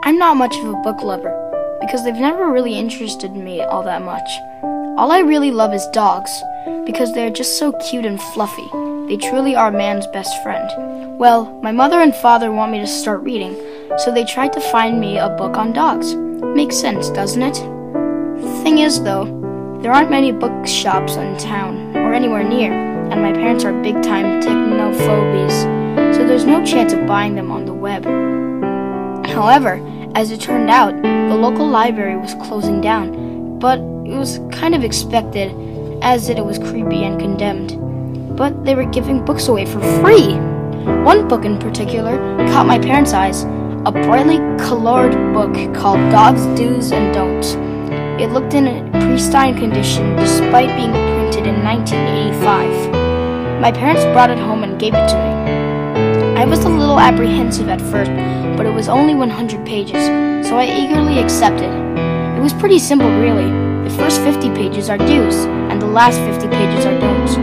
I'm not much of a book lover because they've never really interested me all that much. All I really love is dogs because they're just so cute and fluffy. They truly are man's best friend. Well, my mother and father want me to start reading, so they tried to find me a book on dogs. Makes sense, doesn't it? Thing is, though, there aren't many bookshops in town or anywhere near, and my parents are big-time technophobies, so there's no chance of buying them on the web. However, as it turned out, the local library was closing down, but it was kind of expected, as it was creepy and condemned. But they were giving books away for free. One book in particular caught my parents' eyes, a brightly colored book called Dogs, Do's, and Don'ts. It looked in a pristine condition despite being printed in 1985. My parents brought it home and gave it to me. I was a little apprehensive at first, but it was only 100 pages, so I eagerly accepted. It was pretty simple, really. The first 50 pages are do's, and the last 50 pages are don'ts.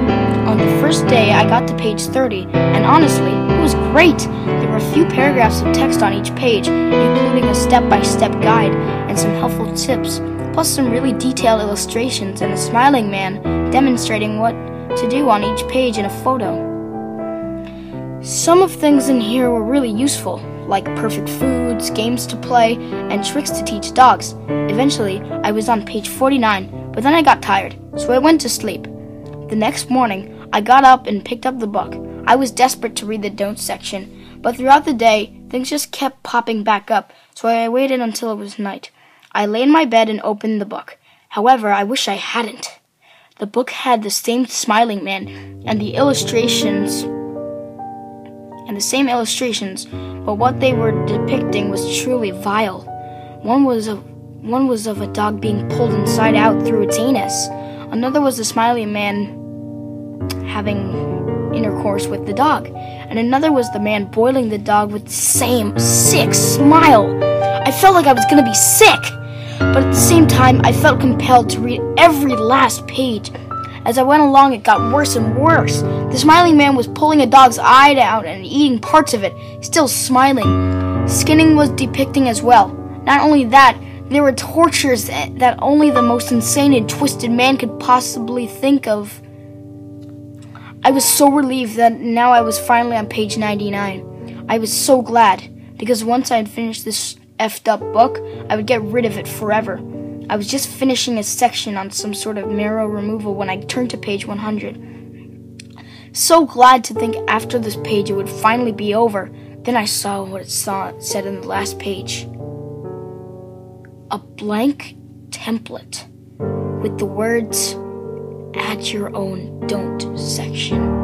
On the first day, I got to page 30, and honestly, it was great. There were a few paragraphs of text on each page, including a step-by-step guide and some helpful tips, plus some really detailed illustrations and a smiling man demonstrating what to do on each page in a photo. Some of things in here were really useful, like perfect foods, games to play, and tricks to teach dogs. Eventually, I was on page 49, but then I got tired, so I went to sleep. The next morning, I got up and picked up the book. I was desperate to read the don'ts section, but throughout the day, things just kept popping back up, so I waited until it was night. I lay in my bed and opened the book. However, I wish I hadn't. The book had the same smiling man and the same illustrations, but what they were depicting was truly vile. One was of a dog being pulled inside out through its anus. Another was the smiling man having intercourse with the dog, and another was the man boiling the dog with the same sick smile. I felt like I was gonna be sick, but at the same time, I felt compelled to read every last page. As I went along, it got worse and worse. The smiling man was pulling a dog's eye out and eating parts of it, still smiling. Skinning was depicting as well. Not only that, there were tortures that only the most insane and twisted man could possibly think of. I was so relieved that now I was finally on page 99. I was so glad, because once I had finished this effed up book, I would get rid of it forever. I was just finishing a section on some sort of marrow removal when I turned to page 100. So glad to think after this page it would finally be over. Then I saw what it said in the last page. A blank template with the words, "Add your own don't" section.